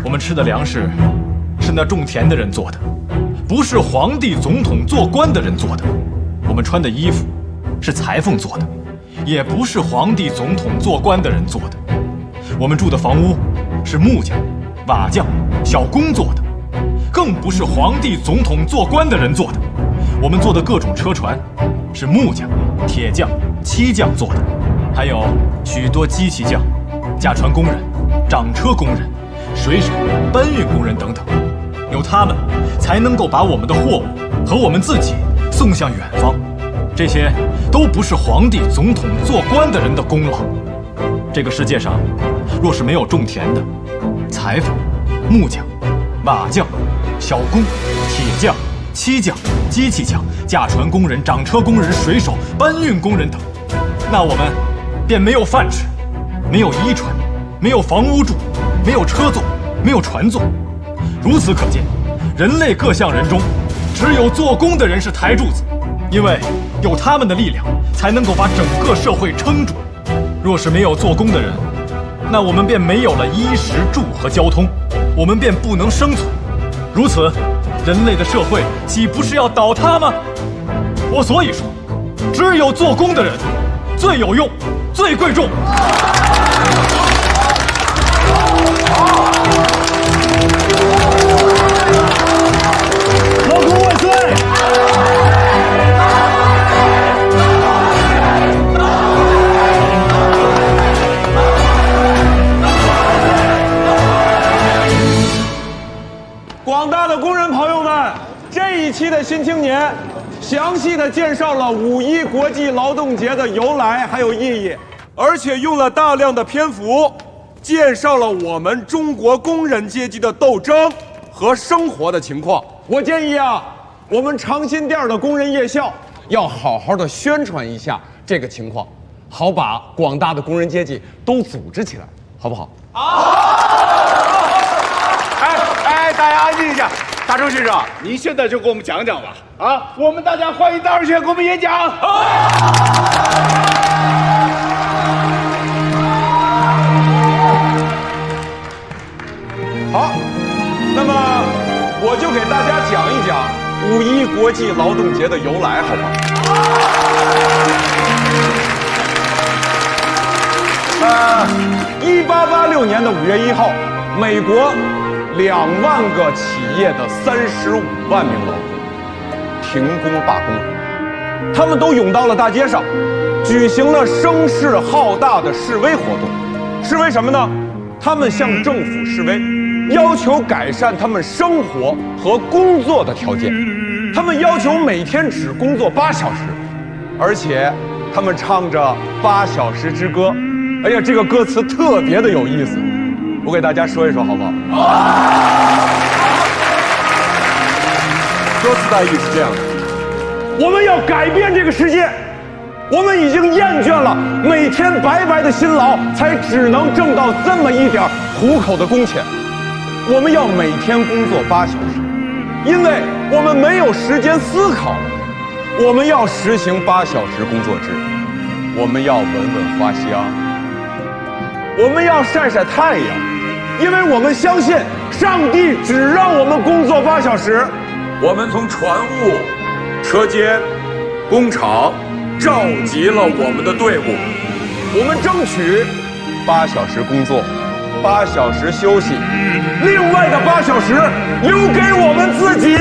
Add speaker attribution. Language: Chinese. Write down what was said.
Speaker 1: 我们吃的粮食是那种田的人做的，不是皇帝、总统、做官的人做的。我们穿的衣服是裁缝做的，也不是皇帝、总统、做官的人做的。我们住的房屋是木匠、瓦匠、小工做的，更不是皇帝、总统、做官的人做的。我们做的各种车船是木匠、铁匠、漆匠做的，还有许多机器匠、驾船工人、掌车工人、水手、搬运工人等等。有他们，才能够把我们的货物和我们自己送向远方。这些都不是皇帝、总统、做官的人的功劳。这个世界上，若是没有种田的裁缝、木匠、瓦匠、小工、铁匠、漆匠、机器匠、驾船工人、掌车工人、水手、搬运工人等，那我们便没有饭吃，没有衣穿，没有房屋住，没有车坐，没有船坐。如此可见，人类各项人中，只有做工的人是台柱子，因为有他们的力量，才能够把整个社会撑住。若是没有做工的人，那我们便没有了衣食住和交通，我们便不能生存。如此，人类的社会岂不是要倒塌吗？我所以说，只有做工的人最有用，最贵重。
Speaker 2: 劳工万岁！广大的工人朋友们，这一期的《新青年》详细的介绍了5·1国际劳动节的由来还有意义，而且用了大量的篇幅介绍了我们中国工人阶级的斗争和生活的情况。我建议啊，我们长辛店的工人夜校要好好的宣传一下这个情况，好把广大的工人阶级都组织起来，好不好？
Speaker 3: 哎，大家安静一下。大周先生，您现在就给我们讲讲吧。啊，我们大家欢迎大周先生给我们演讲。
Speaker 2: 好，那么我就给大家讲一讲5·1国际劳动节的由来，好吗？1886年的5月1号，美国2万个企业的35万名劳工停工罢工，他们都涌到了大街上，举行了声势浩大的示威活动。示威什么呢？他们向政府示威，要求改善他们生活和工作的条件。他们要求每天只工作8小时，而且他们唱着8小时之歌。哎呀，这个歌词特别的有意思，我给大家说一说好不好？歌词大意是这样的：我们要改变这个世界，我们已经厌倦了每天白白的辛劳才只能挣到这么一点糊口的工钱。我们要每天工作8小时，因为我们没有时间思考。我们要实行8小时工作制，我们要闻闻花香，我们要晒晒太阳，因为我们相信上帝只让我们工作8小时。我们从船坞、车间、工厂召集了我们的队伍，我们争取8小时工作，8小时休息，另外的8小时留给我们自己。